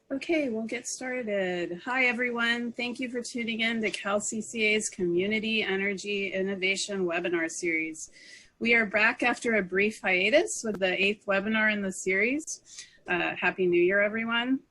Okay, we'll get started. Hi, everyone. Thank you for tuning in to Cal CCA's Community Energy Innovation webinar series. We are back after a brief hiatus with the 8th webinar in the series. Happy New Year, everyone.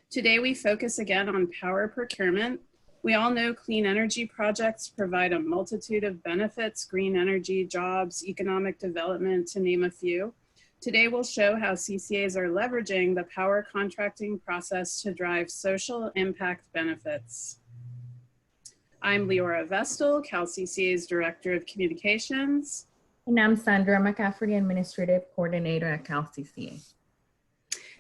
Today, we focus again on power procurement. We all know clean energy projects provide a multitude of benefits: green energy, jobs, economic development, to name a few. Today, we'll show how CCAs are leveraging the power contracting process to drive social impact benefits. I'm Leora Vestal, Cal CCA's Director of Communications. And I'm Sandra McCafferty, Administrative Coordinator at Cal CCA.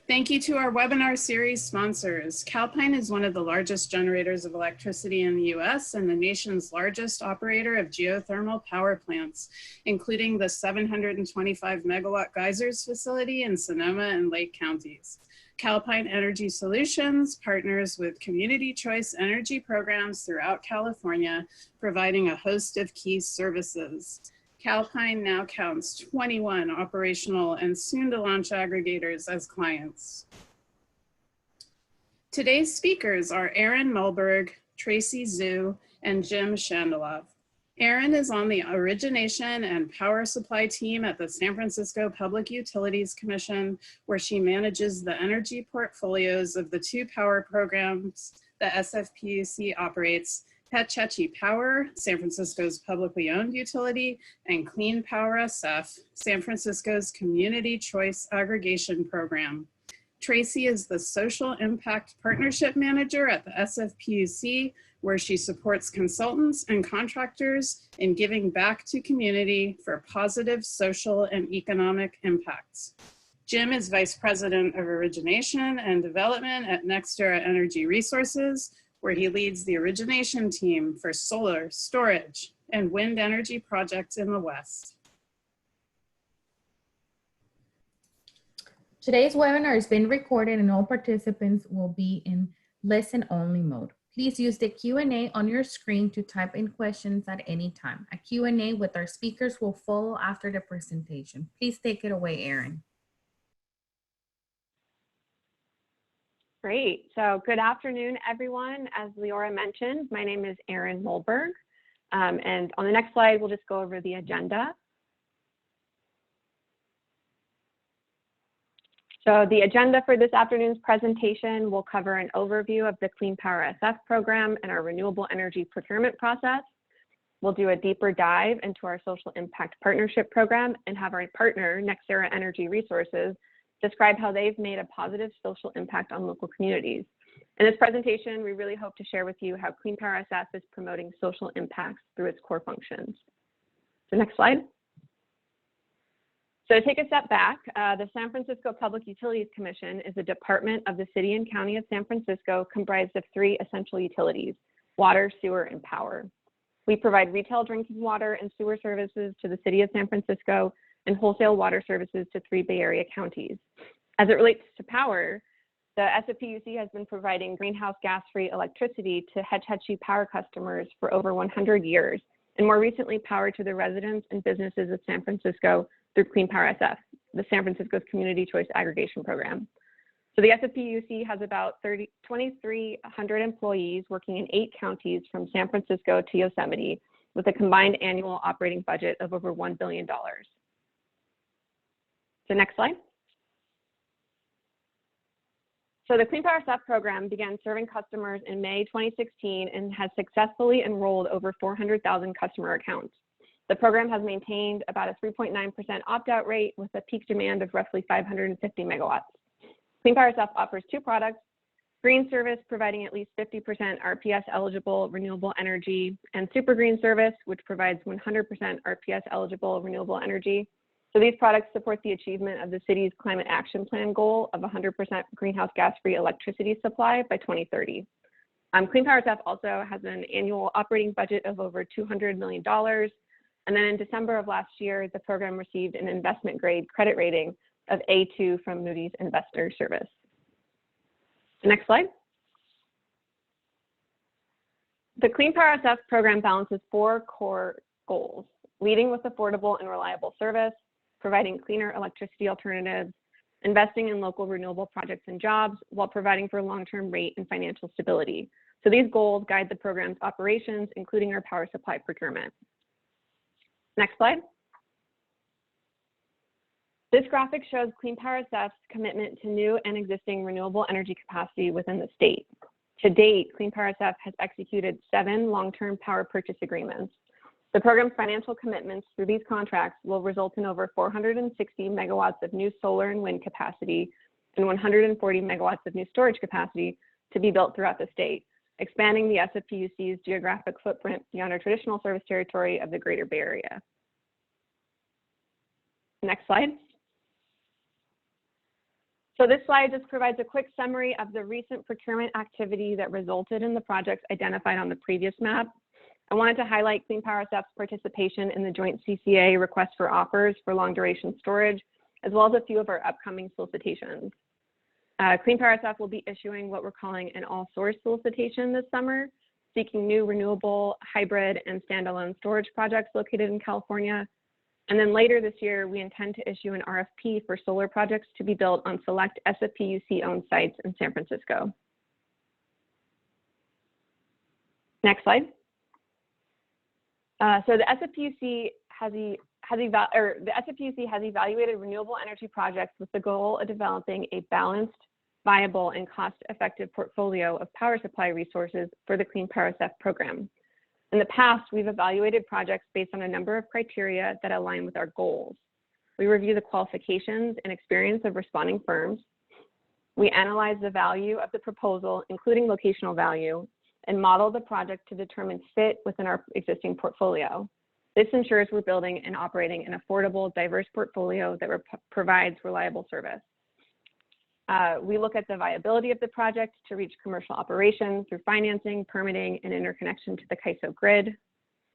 Thank you to our webinar series sponsors. Calpine is one of the largest generators of electricity in the US and the nation's largest operator of geothermal power plants, including the 725 megawatt Geysers facility in Sonoma and Lake counties. Calpine Energy Solutions partners with community choice energy programs throughout California, providing a host of key services. Calpine now counts 21 operational and soon-to-launch aggregators as clients. Today's speakers are Aaron Mulberg, Tracy Zhu, and Jim Shandalov. Aaron is on the Origination and Power Supply team at the San Francisco Public Utilities Commission, where she manages the energy portfolios of the two power programs the SFPUC operates: Tehachapi Power, San Francisco's publicly owned utility, and CleanPowerSF, San Francisco's community choice aggregation program. Tracy is the Social Impact Partnership Manager at the SFPUC, where she supports consultants and contractors in giving back to community for positive social and economic impacts. Jim is Vice President of Origination and Development at Nextera Energy Resources, where he leads the origination team for solar, storage, and wind energy projects in the West. Today's webinar is being recorded and all participants will be in listen-only mode. Please use the Q&A on your screen to type in questions at any time. A Q&A with our speakers will follow after the presentation. Please take it away, Aaron. Great. So good afternoon, everyone. As Leora mentioned, my name is Aaron Mulberg. And on the next slide, we'll just go over the agenda. So the agenda for this afternoon's presentation will cover an overview of the CleanPowerSF program and our renewable energy procurement process. We'll do a deeper dive into our social impact partnership program and have our partner, Nextera Energy Resources, describe how they've made a positive social impact on local communities. In this presentation, we really hope to share with you how CleanPowerSF is promoting social impacts through its core functions. So next slide. So to take a step back, the San Francisco Public Utilities Commission is a department of the City and County of San Francisco comprised of 3 essential utilities: water, sewer, and power. We provide retail drinking water and sewer services to the City of San Francisco and wholesale water services to 3 Bay Area counties. As it relates to power, the SFPUC has been providing greenhouse gas-free electricity to Tehachapi Power customers for over 100 years, and more recently power to the residents and businesses of San Francisco through CleanPowerSF, the San Francisco's community choice aggregation program. So the SFPUC has about 2,300 employees working in 8 counties from San Francisco to Yosemite, with a combined annual operating budget of over $1 billion. So next slide. So the CleanPowerSF program began serving customers in May 2016 and has successfully enrolled over 400,000 customer accounts. The program has maintained about a 3.9% opt-out rate with a peak demand of roughly 550 megawatts. CleanPowerSF offers 2 products: Green Service, providing at least 50% RPS eligible renewable energy, and Super Green Service, which provides 100% RPS eligible renewable energy. So these products support the achievement of the city's climate action plan goal of 100% greenhouse gas-free electricity supply by 2030. CleanPowerSF also has an annual operating budget of over $200 million. And then in December of last year, the program received an investment grade credit rating of A2 from Moody's Investor Service. Next slide. The CleanPowerSF program balances 4 core goals: leading with affordable and reliable service, providing cleaner electricity alternatives, investing in local renewable projects and jobs while providing for long-term rate and financial stability. So these goals guide the program's operations, including our power supply procurement. Next slide. This graphic shows CleanPowerSF's commitment to new and existing renewable energy capacity within the state. To date, CleanPowerSF has executed 7 long-term power purchase agreements. The program's financial commitments through these contracts will result in over 460 megawatts of new solar and wind capacity and 140 megawatts of new storage capacity to be built throughout the state, expanding the SFPUC's geographic footprint beyond our traditional service territory of the Greater Bay Area. Next slide. So this slide just provides a quick summary of the recent procurement activity that resulted in the projects identified on the previous map. I wanted to highlight CleanPowerSF's participation in the joint CCA request for offers for long duration storage, as well as a few of our upcoming solicitations. CleanPowerSF will be issuing what we're calling an all source solicitation this summer, seeking new renewable, hybrid, and standalone storage projects located in California. And then later this year, we intend to issue an RFP for solar projects to be built on select SFPUC-owned sites in San Francisco. Next slide. So the SFPUC has evaluated renewable energy projects with the goal of developing a balanced, viable, and cost-effective portfolio of power supply resources for the CleanPowerSF program. In the past, we've evaluated projects based on a number of criteria that align with our goals. We review the qualifications and experience of responding firms. We analyze the value of the proposal, including locational value, and model the project to determine fit within our existing portfolio. This ensures we're building and operating an affordable, diverse portfolio that provides reliable service. We look at the viability of the project to reach commercial operations through financing, permitting, and interconnection to the CAISO grid.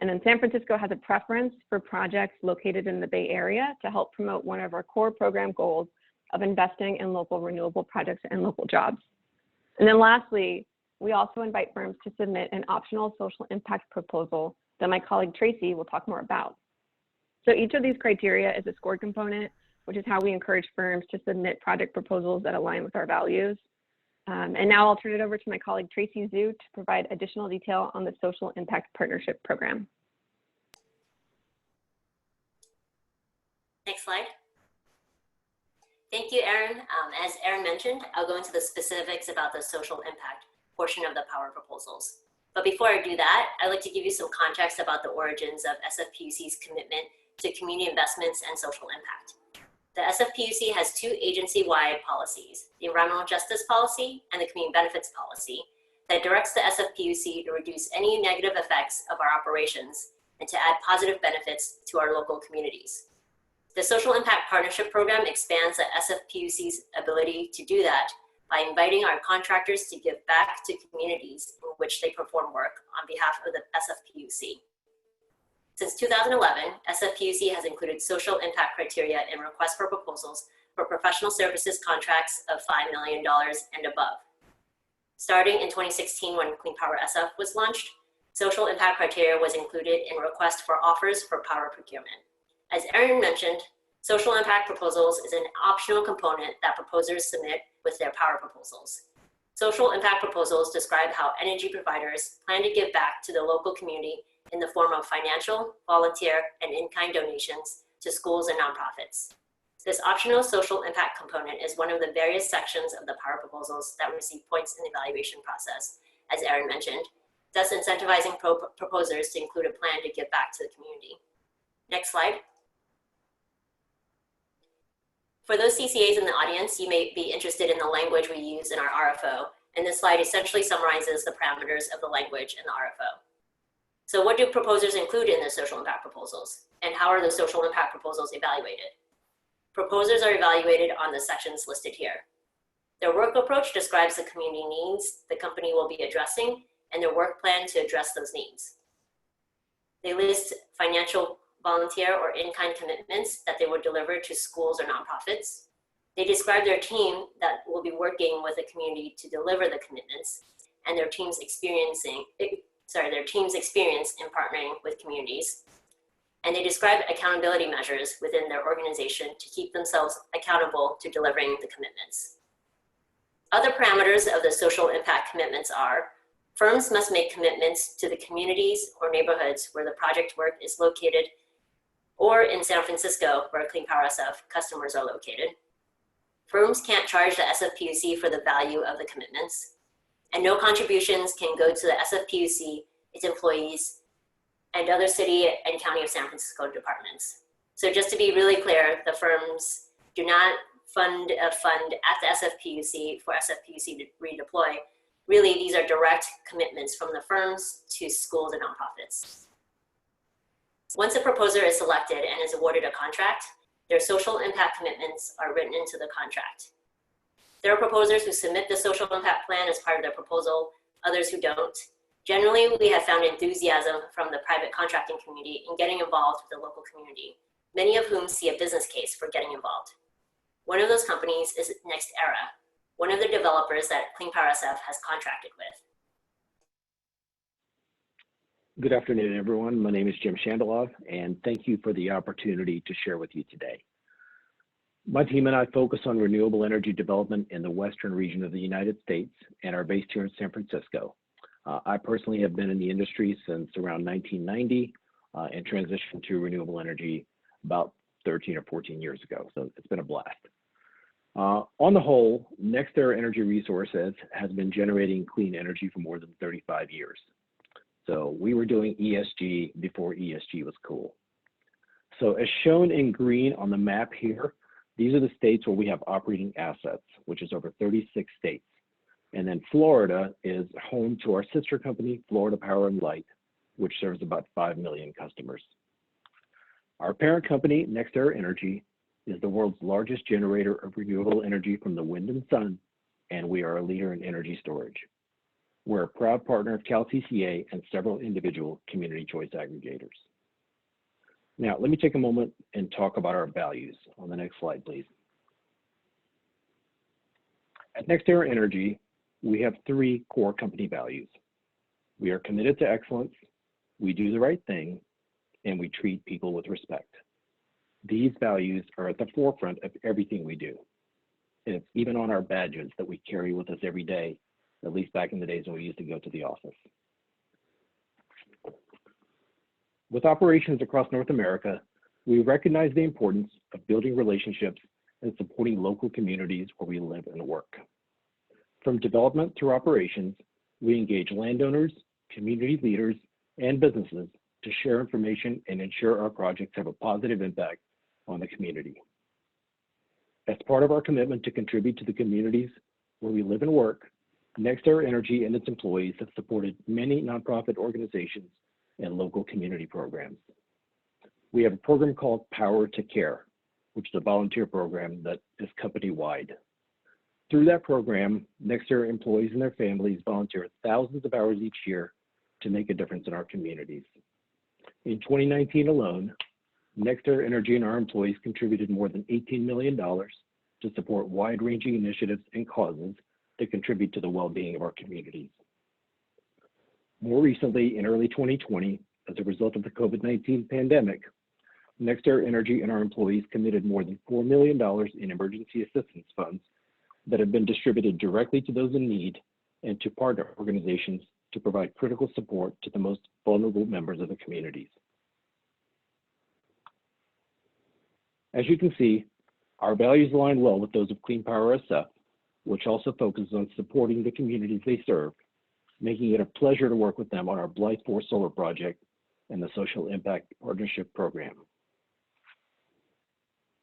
And then San Francisco has a preference for projects located in the Bay Area to help promote one of our core program goals of investing in local renewable projects and local jobs. And then lastly, we also invite firms to submit an optional social impact proposal that my colleague Tracy will talk more about. So each of these criteria is a scored component, which is how we encourage firms to submit project proposals that align with our values. And now I'll turn it over to my colleague Tracy Zhu to provide additional detail on the Social Impact Partnership Program. Next slide. Thank you, Erin. As Erin mentioned, I'll go into the specifics about the social impact portion of the power proposals. But before I do that, I'd like to give you some context about the origins of SFPUC's commitment to community investments and social impact. The SFPUC has 2 agency-wide policies, the Environmental Justice Policy and the Community Benefits Policy, that directs the SFPUC to reduce any negative effects of our operations and to add positive benefits to our local communities. The Social Impact Partnership Program expands the SFPUC's ability to do that by inviting our contractors to give back to communities in which they perform work on behalf of the SFPUC. Since 2011, SFPUC has included social impact criteria in requests for proposals for professional services contracts of $5 million and above. Starting in 2016, when CleanPowerSF was launched, social impact criteria was included in requests for offers for power procurement. As Erin mentioned, social impact proposals is an optional component that proposers submit with their power proposals. Social impact proposals describe how energy providers plan to give back to the local community in the form of financial, volunteer, and in-kind donations to schools and nonprofits. This optional social impact component is one of the various sections of the power proposals that receive points in the evaluation process, as Erin mentioned, thus incentivizing proposers to include a plan to give back to the community. Next slide. For those CCAs in the audience, you may be interested in the language we use in our RFO, and this slide essentially summarizes the parameters of the language in the RFO. So what do proposers include in the social impact proposals, and how are the social impact proposals evaluated? Proposers are evaluated on the sections listed here. Their work approach describes the community needs the company will be addressing and their work plan to address those needs. They list financial, volunteer, or in-kind commitments that they will deliver to schools or nonprofits. They describe their team that will be working with the community to deliver the commitments and their team's experience in partnering with communities. and they describe accountability measures within their organization to keep themselves accountable to delivering the commitments. Other parameters of the social impact commitments are: firms must make commitments to the communities or neighborhoods where the project work is located, or in San Francisco, where CleanPowerSF customers are located. Firms can't charge the SFPUC for the value of the commitments, and no contributions can go to the SFPUC, its employees, and other city and county of San Francisco departments. So just to be really clear, the firms do not fund a fund at the SFPUC for SFPUC to redeploy. Really, these are direct commitments from the firms to schools and nonprofits. Once a proposer is selected and is awarded a contract, their social impact commitments are written into the contract. There are proposers who submit the social impact plan as part of their proposal, others who don't. Generally, we have found enthusiasm from the private contracting community in getting involved with the local community, many of whom see a business case for getting involved. One of those companies is Nextera, one of the developers that CleanPowerSF has contracted with. Good afternoon, everyone. My name is Jim Shandalov, and thank you for the opportunity to share with you today. My team and I focus on renewable energy development in the western region of the United States and are based here in San Francisco. I personally have been in the industry since around 1990 and transitioned to renewable energy about 13 or 14 years ago, so it's been a blast. On the whole, Nextera Energy Resources has been generating clean energy for more than 35 years. So we were doing ESG before ESG was cool. So as shown in green on the map here, these are the states where we have operating assets, which is over 36 states. And then Florida is home to our sister company, Florida Power and Light, which serves about 5 million customers. Our parent company, Nextera Energy, is the world's largest generator of renewable energy from the wind and sun, and we are a leader in energy storage. We're a proud partner of Cal CCA and several individual community choice aggregators. Now, let me take a moment and talk about our values. On the next slide, please. At Nextera Energy, we have 3 core company values. We are committed to excellence, we do the right thing, and we treat people with respect. These values are at the forefront of everything we do. And it's even on our badges that we carry with us every day, at least back in the days when we used to go to the office. With operations across North America, we recognize the importance of building relationships and supporting local communities where we live and work. From development through operations, we engage landowners, community leaders, and businesses to share information and ensure our projects have a positive impact on the community. As part of our commitment to contribute to the communities where we live and work, Nextera Energy and its employees have supported many nonprofit organizations and local community programs. We have a program called Power to Care, which is a volunteer program that is company-wide. Through that program, Nextera employees and their families volunteer thousands of hours each year to make a difference in our communities. In 2019 alone, Nextera Energy and our employees contributed more than $18 million to support wide-ranging initiatives and causes that contribute to the well-being of our communities. More recently, in early 2020, as a result of the COVID-19 pandemic, Nextera Energy and our employees committed more than $4 million in emergency assistance funds that have been distributed directly to those in need and to partner organizations to provide critical support to the most vulnerable members of the communities. As you can see, our values align well with those of CleanPowerSF, which also focuses on supporting the communities they serve, making it a pleasure to work with them on our Blythe 4 solar project and the Social Impact Partnership Program.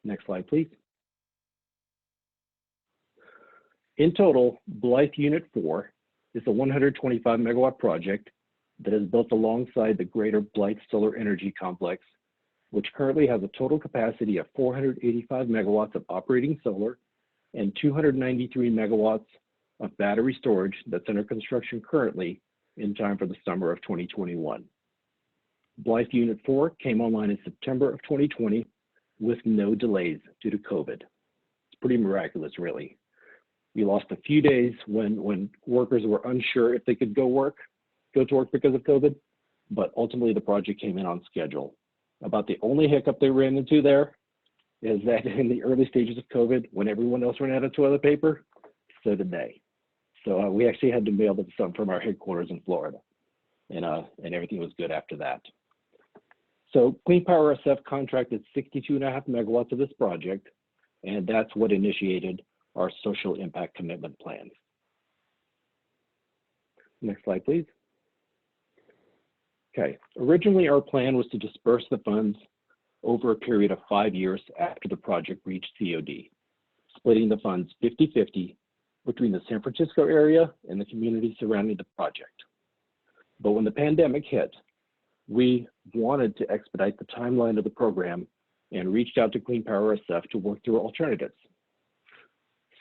Next slide, please. In total, Blythe Unit 4 is a 125 megawatt project that is built alongside the greater Blythe Solar Energy Complex, which currently has a total capacity of 485 megawatts of operating solar and 293 megawatts of battery storage that's under construction currently in time for the summer of 2021. Blythe Unit 4 came online in September of 2020 with no delays due to COVID. It's pretty miraculous, really. We lost a few days when workers were unsure if they could go to work because of COVID, but ultimately the project came in on schedule. About the only hiccup they ran into there is that in the early stages of COVID, when everyone else ran out of toilet paper, so did they. So we actually had to mail them some from our headquarters in Florida, and everything was good after that. So CleanPowerSF contracted 62.5 megawatts of this project, and that's what initiated our social impact commitment plan. Next slide, please. Okay, originally our plan was to disperse the funds over a period of 5 years after the project reached COD, splitting the funds 50-50 between the San Francisco area and the community surrounding the project. But when the pandemic hit, we wanted to expedite the timeline of the program and reached out to CleanPowerSF to work through alternatives.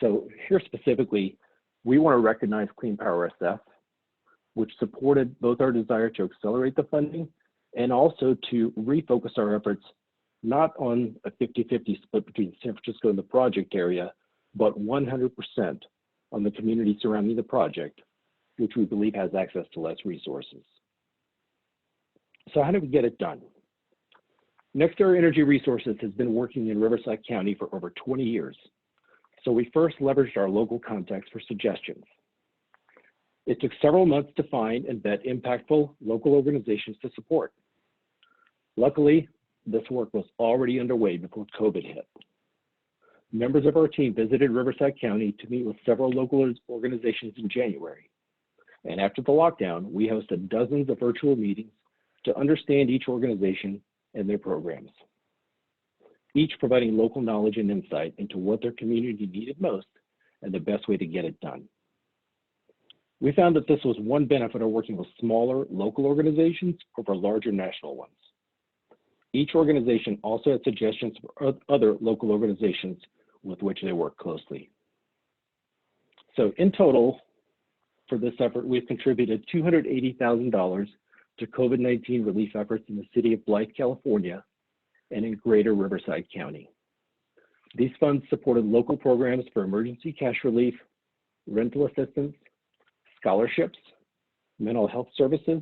So here specifically, we want to recognize CleanPowerSF, which supported both our desire to accelerate the funding and also to refocus our efforts not on a 50-50 split between San Francisco and the project area, but 100% on the community surrounding the project, which we believe has access to less resources. So how do we get it done? Nextera Energy Resources has been working in Riverside County for over 20 years. So we first leveraged our local contacts for suggestions. It took several months to find and vet impactful local organizations to support. Luckily, this work was already underway before COVID hit. Members of our team visited Riverside County to meet with several local organizations in January. And after the lockdown, we hosted dozens of virtual meetings to understand each organization and their programs, each providing local knowledge and insight into what their community needed most and the best way to get it done. We found that this was one benefit of working with smaller local organizations over larger national ones. Each organization also had suggestions for other local organizations with which they work closely. So in total, for this effort, we've contributed $280,000 to COVID-19 relief efforts in the city of Blythe, California, and in greater Riverside County. These funds supported local programs for emergency cash relief, rental assistance, scholarships, mental health services,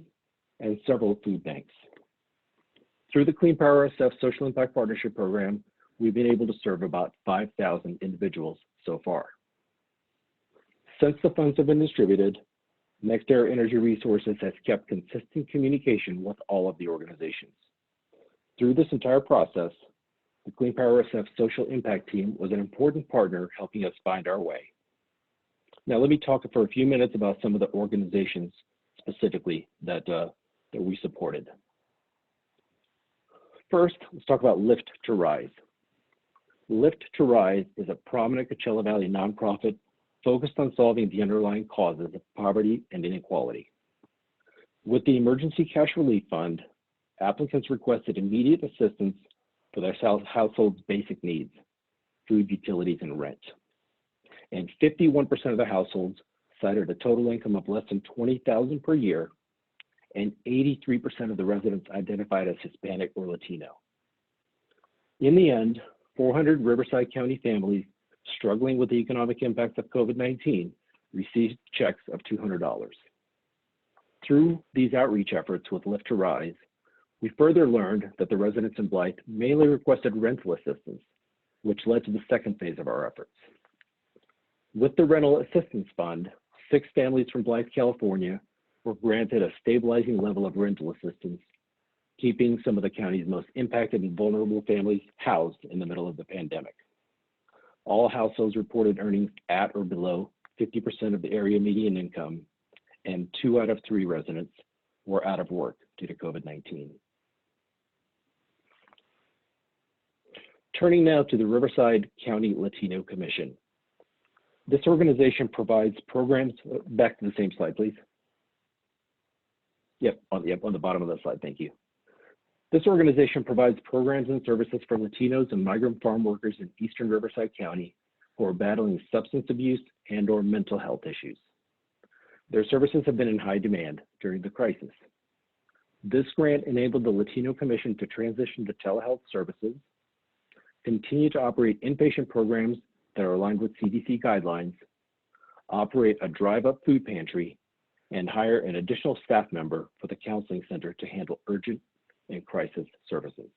and several food banks. Through the CleanPowerSF Social Impact Partnership Program, we've been able to serve about 5,000 individuals so far. Since the funds have been distributed, Nextera Energy Resources has kept consistent communication with all of the organizations. Through this entire process, the CleanPowerSF Social Impact Team was an important partner helping us find our way. Now let me talk for a few minutes about some of the organizations specifically that we supported. First, let's talk about Lift to Rise. Lift to Rise is a prominent Coachella Valley nonprofit focused on solving the underlying causes of poverty and inequality. With the Emergency Cash Relief Fund, applicants requested immediate assistance for their household's basic needs, food, utilities, and rent. And 51% of the households cited a total income of less than $20,000 per year, and 83% of the residents identified as Hispanic or Latino. In the end, 400 Riverside County families struggling with the economic impacts of COVID-19 received checks of $200. Through these outreach efforts with Lift to Rise, we further learned that the residents in Blythe mainly requested rental assistance, which led to the second phase of our efforts. With the Rental Assistance Fund, 6 families from Blythe, California were granted a stabilizing level of rental assistance, keeping some of the county's most impacted and vulnerable families housed in the middle of the pandemic. All households reported earnings at or below 50% of the area median income, and 2 out of 3 residents were out of work due to COVID-19. Turning now to the Riverside County Latino Commission. This organization provides programs, back to the same slide, please. Yep, on the bottom of the slide, thank you. This organization provides programs and services for Latinos and migrant farm workers in Eastern Riverside County who are battling substance abuse and/or mental health issues. Their services have been in high demand during the crisis. This grant enabled the Latino Commission to transition to telehealth services, continue to operate inpatient programs that are aligned with CDC guidelines, operate a drive-up food pantry, and hire an additional staff member for the counseling center to handle urgent and crisis services.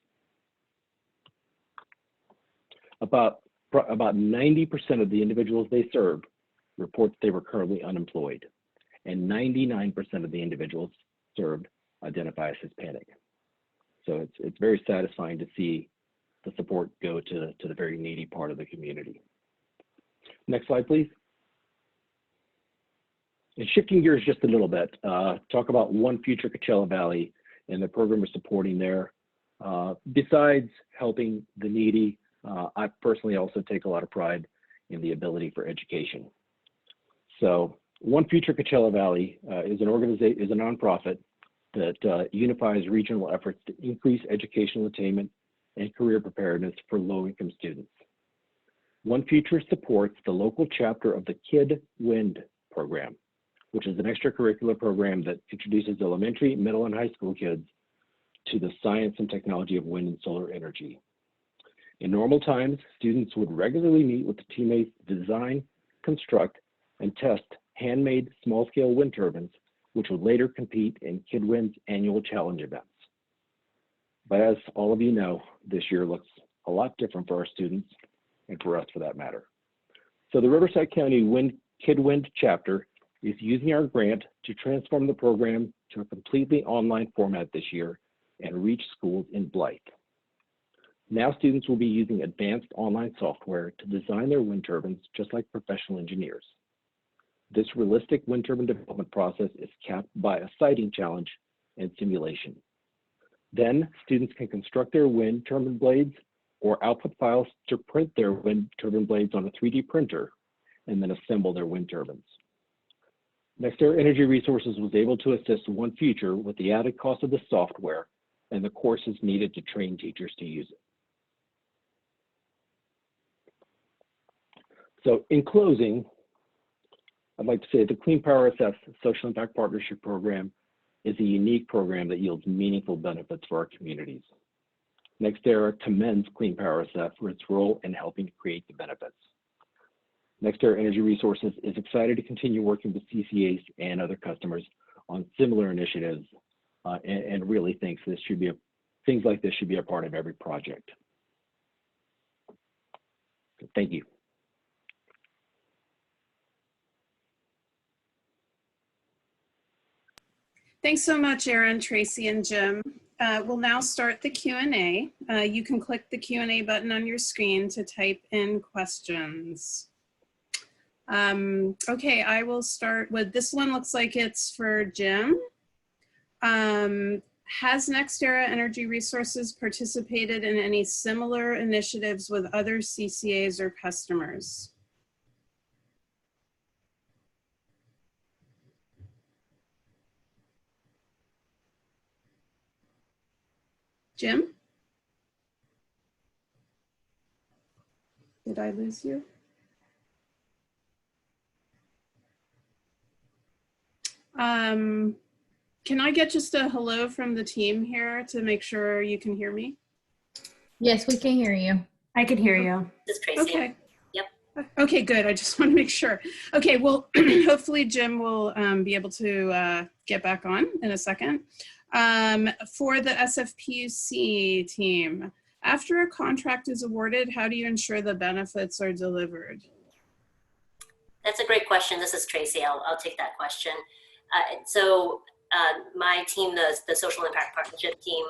About 90% of the individuals they served report they were currently unemployed, and 99% of the individuals served identify as Hispanic. So it's very satisfying to see the support go to the very needy part of the community. Next slide, please. And shifting gears just a little bit, talk about One Future Coachella Valley and the program we're supporting there. Besides helping the needy, I personally also take a lot of pride in the ability for education. So One Future Coachella Valley is a nonprofit that unifies regional efforts to increase educational attainment and career preparedness for low-income students. One Future supports the local chapter of the Kid Wind program, which is an extracurricular program that introduces elementary, middle, and high school kids to the science and technology of wind and solar energy. In normal times, students would regularly meet with the teammates to design, construct, and test handmade small-scale wind turbines, which would later compete in Kid Wind's annual challenge events. But as all of you know, this year looks a lot different for our students and for us for that matter. So the Riverside County Kid Wind chapter is using our grant to transform the program to a completely online format this year and reach schools in Blythe. Now students will be using advanced online software to design their wind turbines just like professional engineers. This realistic wind turbine development process is capped by a siting challenge and simulation. Then students can construct their wind turbine blades or output files to print their wind turbine blades on a 3D printer and then assemble their wind turbines. Nextera Energy Resources was able to assist One Future with the added cost of the software and the courses needed to train teachers to use it. So in closing, I'd like to say the CleanPowerSF Social Impact Partnership Program is a unique program that yields meaningful benefits for our communities. Nextera commends CleanPowerSF for its role in helping to create the benefits. Nextera Energy Resources is excited to continue working with CCAs and other customers on similar initiatives and really thinks things like this should be a part of every project. So thank you. Thanks so much, Aaron, Tracy, and Jim. We'll now start the Q&A. You can click the Q&A button on your screen to type in questions. Okay, I will start with this one. Looks like it's for Jim. Has Nextera Energy Resources participated in any similar initiatives with other CCAs or customers? Jim? Did I lose you? Can I get just a hello from the team here to make sure you can hear me? Yes, we can hear you. I can hear you. This is Tracy. Okay. Yep. Okay, good. I just want to make sure. Okay, well, hopefully Jim will be able to get back on in a second. For the SFPUC team, after a contract is awarded, how do you ensure the benefits are delivered? That's a great question. This is Tracy. I'll take that question. My team, the Social Impact Partnership team,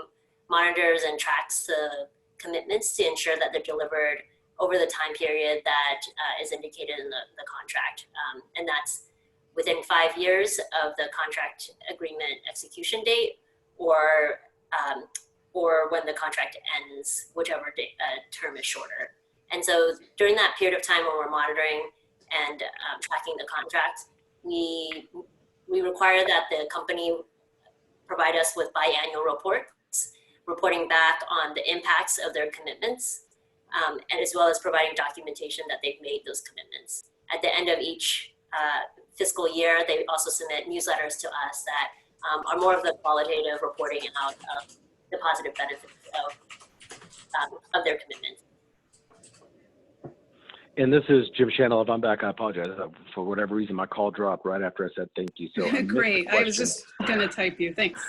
monitors and tracks the commitments to ensure that they're delivered over the time period that is indicated in the contract. And that's within 5 years of the contract agreement execution date or when the contract ends, whichever term is shorter. And so during that period of time when we're monitoring and tracking the contract, we require that the company provide us with biannual reports, reporting back on the impacts of their commitments, and as well as providing documentation that they've made those commitments. At the end of each fiscal year, they also submit newsletters to us that are more of the qualitative reporting out of the positive benefits of their commitments. And this is Jim Channel. If I'm back, I apologize. For whatever reason, my call dropped right after I said thank you. So Great. I was just going to type you. Thanks.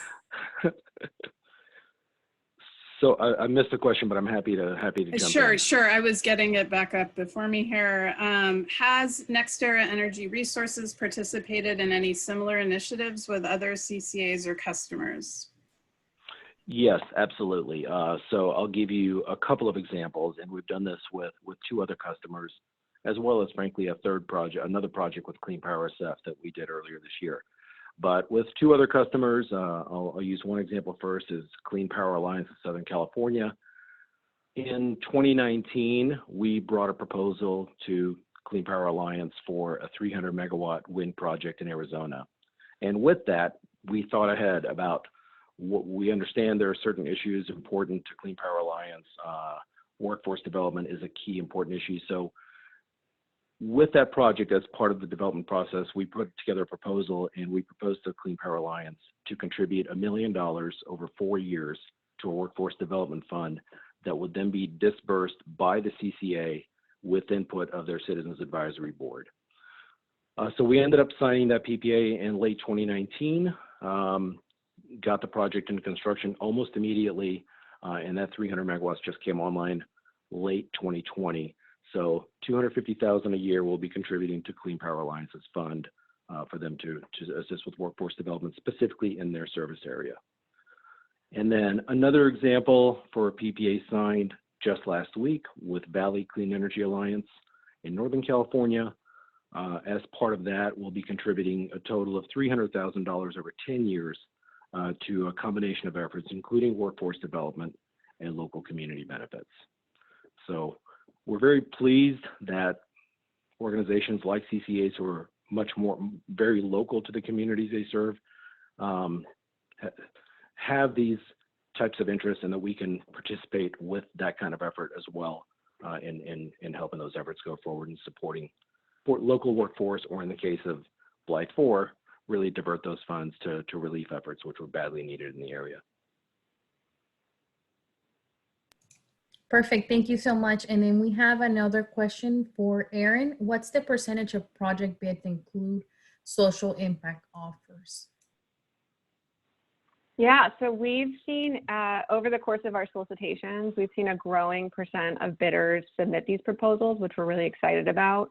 So I missed the question, but I'm happy to jump Sure, in. sure. I was getting it back up before me here. Has Nextera Energy Resources participated in any similar initiatives with other CCAs or customers? Yes, absolutely. So I'll give you a couple of examples, and we've done this with 2 other customers, as well as frankly another project with CleanPowerSF that we did earlier this year. But with 2 other customers, I'll use one example first, is Clean Power Alliance of Southern California. In 2019, we brought a proposal to Clean Power Alliance for a 300 megawatt wind project in Arizona. And with that, we thought ahead about what we understand there are certain issues important to Clean Power Alliance. Workforce development is a key important issue. So with that project, as part of the development process, we put together a proposal, and we proposed to Clean Power Alliance to contribute $1 million over 4 years to a workforce development fund that would then be disbursed by the CCA with input of their Citizens Advisory Board. So we ended up signing that PPA in late 2019, got the project into construction almost immediately, and that 300 megawatts just came online late 2020. So $250,000 a year will be contributing to Clean Power Alliance's fund for them to assist with workforce development, specifically in their service area. And then another example for a PPA signed just last week with Valley Clean Energy Alliance in Northern California. As part of that, we'll be contributing a total of $300,000 over 10 years to a combination of efforts, including workforce development and local community benefits. So we're very pleased that organizations like CCAs, who are very local to the communities they serve, have these types of interests, and that we can participate with that kind of effort as well in helping those efforts go forward and supporting local workforce, or in the case of Blight 4, really divert those funds to relief efforts, which were badly needed in the area. Perfect. Thank you so much. And then we have another question for Aaron. What's the percentage of project bids include social impact offers? Yeah, so we've seen over the course of our solicitations, we've seen a growing percent of bidders submit these proposals, which we're really excited about.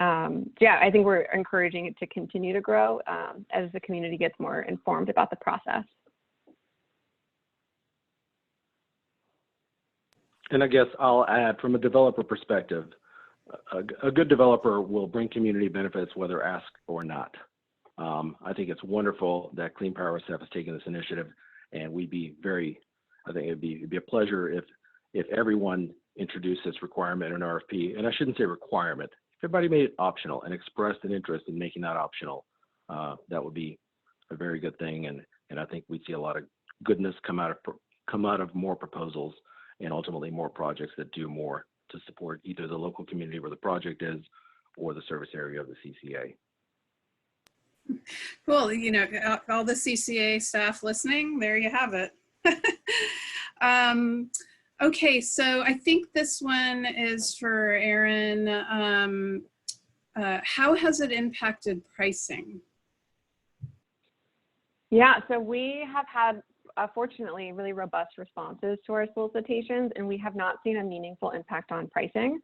Yeah, I think we're encouraging it to continue to grow as the community gets more informed about the process. And I guess I'll add, from a developer perspective, a good developer will bring community benefits whether asked or not. I think it's wonderful that CleanPowerSF has taken this initiative, and I think it'd be a pleasure if everyone introduced this requirement in an RFP. And I shouldn't say requirement. If everybody made it optional and expressed an interest in making that optional, that would be a very good thing. And I think we'd see a lot of goodness come out of more proposals, and ultimately more projects that do more to support either the local community where the project is or the service area of the CCA. Cool. You know, all the CCA staff listening, there you have it. Okay, so I think this one is for Aaron. How has it impacted pricing? Yeah, so we have had, fortunately, really robust responses to our solicitations, and we have not seen a meaningful impact on pricing.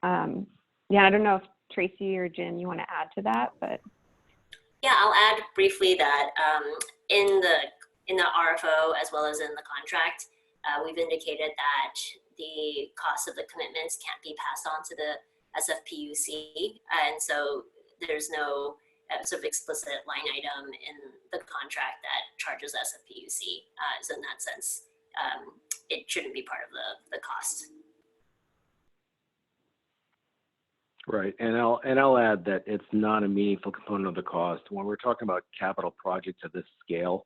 Yeah, I don't know if Tracy or Jim, you want to add to that, but. Yeah, I'll add briefly that in the RFO as well as in the contract, we've indicated that the cost of the commitments can't be passed on to the SFPUC, and so there's no sort of explicit line item in the contract that charges SFPUC. So in that sense, it shouldn't be part of the cost. Right, and I'll add that it's not a meaningful component of the cost. When we're talking about capital projects of this scale,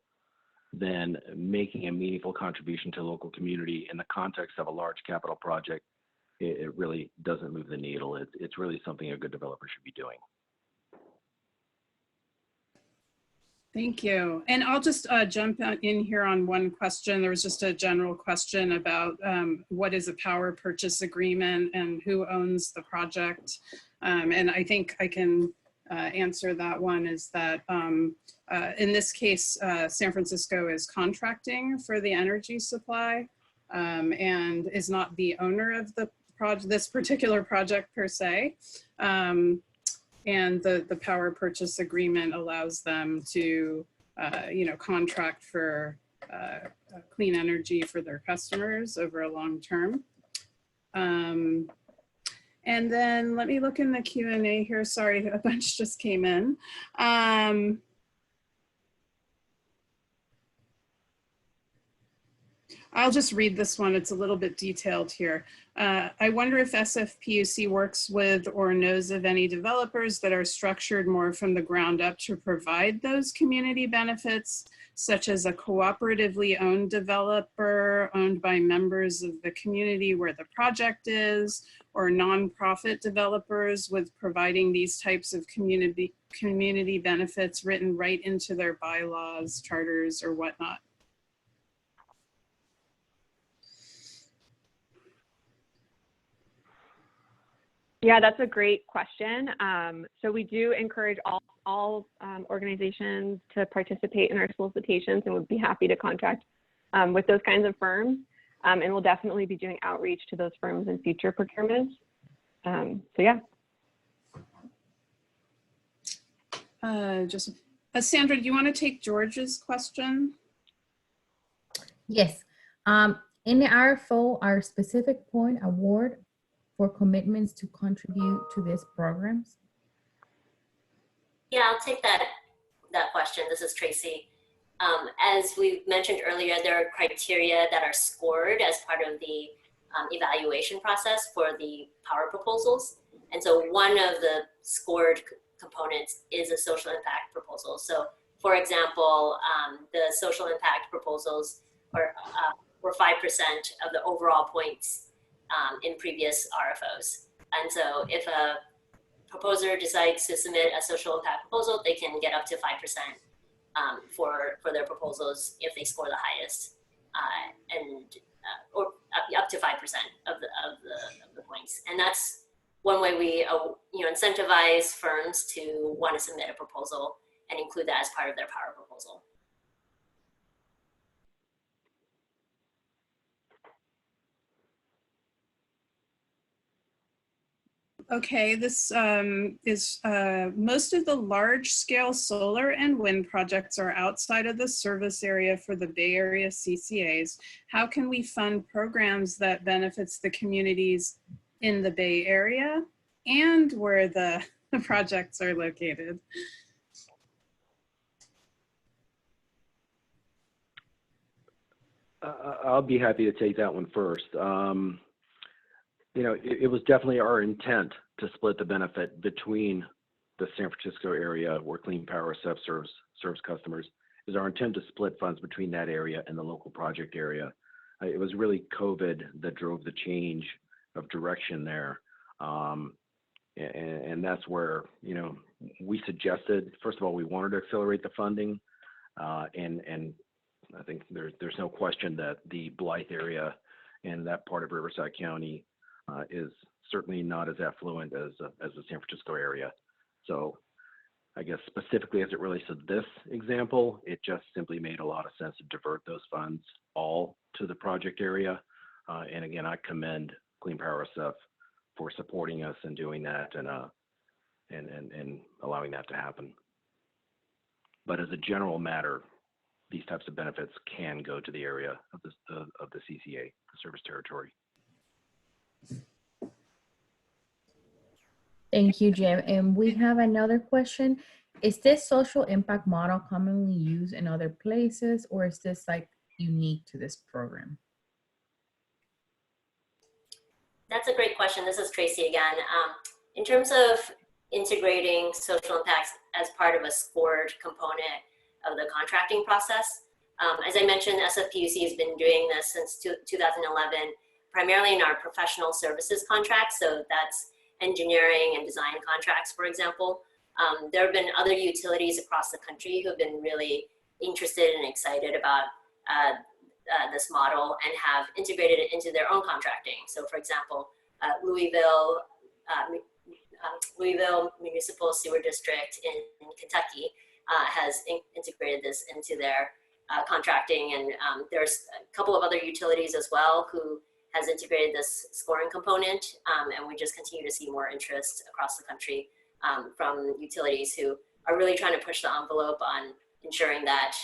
then making a meaningful contribution to the local community in the context of a large capital project, it really doesn't move the needle. It's really something a good developer should be doing. Thank you. And I'll just jump in here on one question. There was just a general question about what is a power purchase agreement and who owns the project. And I think I can answer that one, is that in this case, San Francisco is contracting for the energy supply. and is not the owner of the this particular project per se. And the power purchase agreement allows them to, contract for clean energy for their customers over a long term. And then let me look in the Q&A here. Sorry, a bunch just came in. I'll just read this one. It's a little bit detailed here. I wonder if SFPUC works with or knows of any developers that are structured more from the ground up to provide those community benefits, such as a cooperatively owned developer owned by members of the community where the project is, or nonprofit developers with providing these types of community benefits written right into their bylaws, charters, or whatnot. Yeah, that's a great question. So we do encourage all organizations to participate in our solicitations, and would be happy to contract with those kinds of firms. And we'll definitely be doing outreach to those firms in future procurements. So yeah. Sandra, do you want to take George's question? Yes. In the RFO, our specific point award for commitments to contribute to these programs? Yeah, I'll take that question. This is Tracy. As we mentioned earlier, there are criteria that are scored as part of the evaluation process for the power proposals. And so one of the scored components is a social impact proposal. So for example, the social impact proposals were 5% of the overall points in previous RFOs. And so if a proposer decides to submit a social impact proposal, they can get up to 5% for their proposals if they score the highest, or up to 5% of the points. And that's one way we incentivize firms to want to submit a proposal and include that as part of their power proposal. Okay, this is most of the large scale solar and wind projects are outside of the service area for the Bay Area CCAs. How can we fund programs that benefits the communities in the Bay Area and where the projects are located? I'll be happy to take that one first. It was definitely our intent to split the benefit between the San Francisco area where CleanPowerSF serves customers. It was our intent to split funds between that area and the local project area. It was really COVID that drove the change of direction there. And that's where, we suggested, first of all, we wanted to accelerate the funding. And I think there's no question that the Blythe area and that part of Riverside County is certainly not as affluent as the San Francisco area. So I guess specifically as it relates to this example, it just simply made a lot of sense to divert those funds all to the project area. And again, I commend CleanPowerSF for supporting us and doing that and allowing that to happen. But as a general matter, these types of benefits can go to the area of the CCA, the service territory. Thank you, Jim. And we have another question. Is this social impact model commonly used in other places, or is this like unique to this program? That's a great question. This is Tracy again. In terms of integrating social impacts as part of a scored component of the contracting process, as I mentioned, SFPUC has been doing this since 2011, primarily in our professional services contracts. So that's engineering and design contracts, for example. There have been other utilities across the country who have been really interested and excited about this model and have integrated it into their own contracting. So for example, Louisville Municipal Sewer District in Kentucky has integrated this into their contracting, and there's a couple of other utilities as well who has integrated this scoring component, and we just continue to see more interest across the country from utilities who are really trying to push the envelope on ensuring that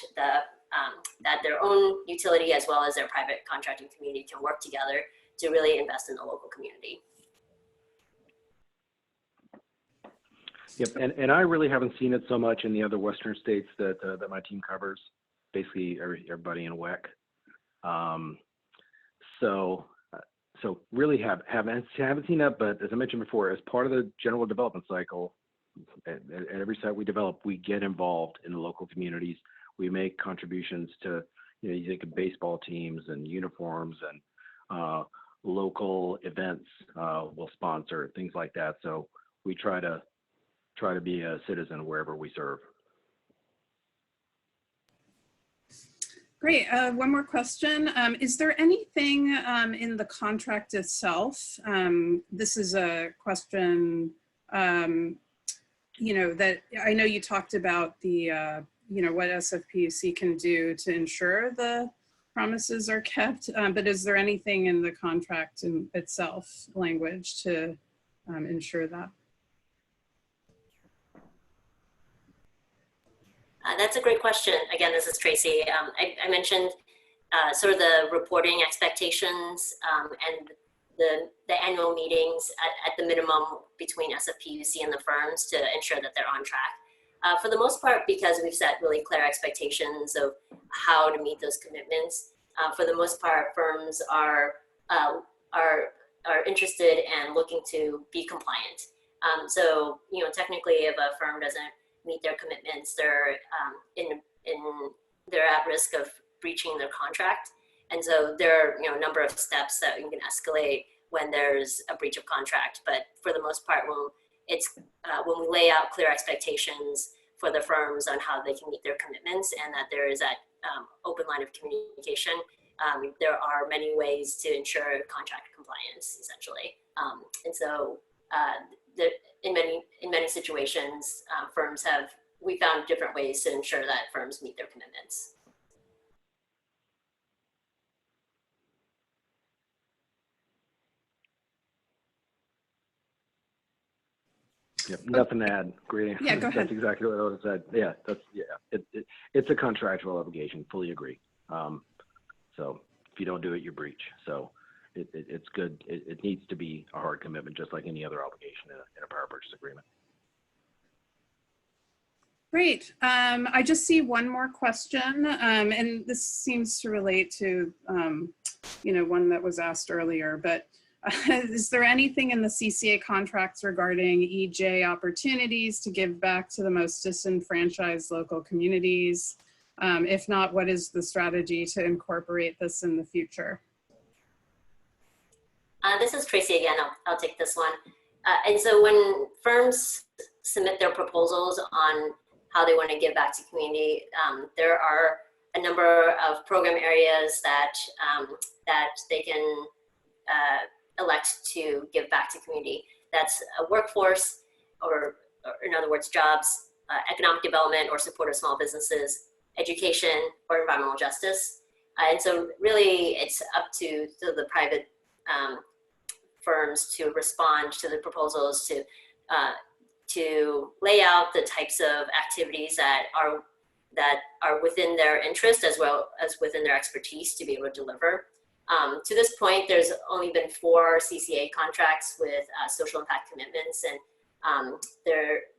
that their own utility as well as their private contracting community can work together to really invest in the local community. Yep, and I really haven't seen it so much in the other Western states that that my team covers. Basically, everybody in WEC. So really haven't seen that. But as I mentioned before, as part of the general development cycle, at every site we develop, we get involved in the local communities. We make contributions to, you think of baseball teams and uniforms and local events we'll sponsor, things like that. So we try to be a citizen wherever we serve. Great. One more question. Is there anything in the contract itself? This is a question, that I know you talked about the, what SFPUC can do to ensure the promises are kept, but is there anything in the contract in itself, language, to ensure that? That's a great question. Again, this is Tracy. I mentioned sort of the reporting expectations and the annual meetings at the minimum between SFPUC and the firms to ensure that they're on track. For the most part, because we've set really clear expectations of how to meet those commitments, for the most part, firms are interested and looking to be compliant. So, technically, if a firm doesn't meet their commitments, they're they're at risk of breaching their contract. And so there are a number of steps that you can escalate when there's a breach of contract. But for the most part, when we lay out clear expectations for the firms on how they can meet their commitments and that there is that open line of communication, there are many ways to ensure contract compliance, essentially. And so in many situations, we found different ways to ensure that firms meet their commitments. Yep, nothing to add. Great. Yeah, go ahead. That's exactly what I would have said. Yeah, it's a contractual obligation. Fully agree. So if you don't do it, you breach. So it's good. It needs to be a hard commitment, just like any other obligation in a power purchase agreement. Great. I just see one more question, and this seems to relate to, one that was asked earlier, but is there anything in the CCA contracts regarding EJ opportunities to give back to the most disenfranchised local communities? If not, what is the strategy to incorporate this in the future? This is Tracy again. I'll take this one. And so when firms submit their proposals on how they want to give back to community, there are a number of program areas that they can elect to give back to community. That's a workforce, or in other words, jobs, economic development or support of small businesses, education, or environmental justice. And so really it's up to the private firms to respond to the proposals, to lay out the types of activities that are within their interest as well as within their expertise to be able to deliver. To this point, there's only been 4 CCA contracts with social impact commitments, and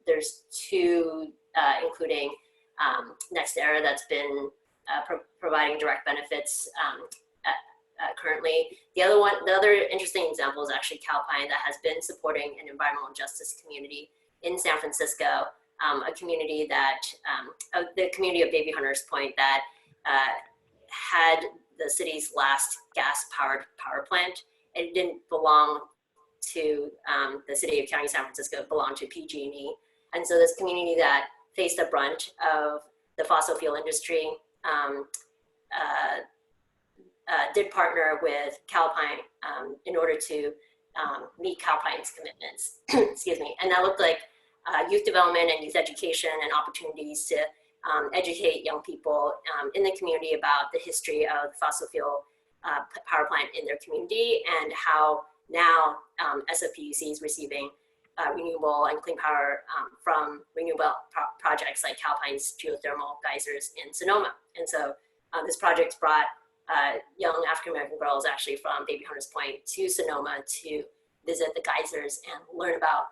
there's 2, including Nextera, that's been providing direct benefits currently. The other interesting example is actually Calpine, that has been supporting an environmental justice community in San Francisco, a community that, the community of Baby Hunters Point, that had the city's last gas-powered power plant. It didn't belong to the city of County San Francisco, it belonged to PG&E. And so this community that faced the brunt of the fossil fuel industry did partner with Calpine in order to meet Calpine's commitments. Excuse me. And that looked like youth development and youth education and opportunities to educate young people in the community about the history of fossil fuel power plant in their community, and how now SFPUC is receiving renewable and clean power from renewable projects like Calpine's geothermal geysers in Sonoma. And so this project brought young African-American girls actually from Baby Hunters Point to Sonoma to visit the geysers and learn about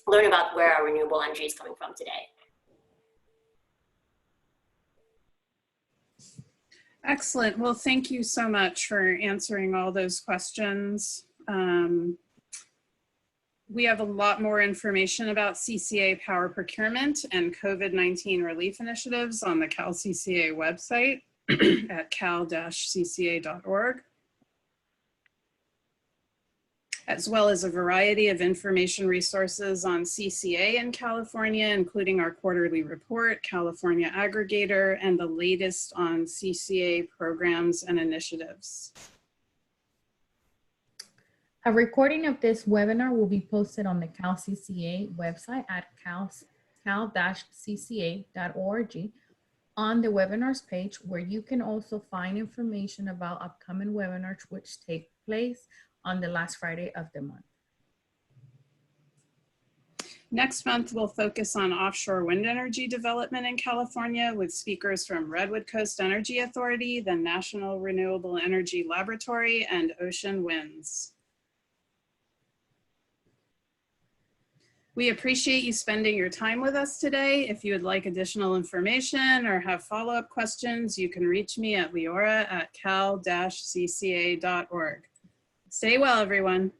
learn about where our renewable energy is coming from today. Excellent. Well, thank you so much for answering all those questions. We have a lot more information about CCA power procurement and COVID-19 relief initiatives on the Cal CCA website at cal-cca.org, as well as a variety of information resources on CCA in California, including our quarterly report, California Aggregator, and the latest on CCA programs and initiatives. A recording of this webinar will be posted on the Cal CCA website at cal-cca.org on the webinars page, where you can also find information about upcoming webinars which take place on the last Friday of the month. Next month, we'll focus on offshore wind energy development in California with speakers from Redwood Coast Energy Authority, the National Renewable Energy Laboratory, and Ocean Winds. We appreciate you spending your time with us today. If you would like additional information or have follow-up questions, you can reach me at leora@cal-cca.org. Stay well, everyone.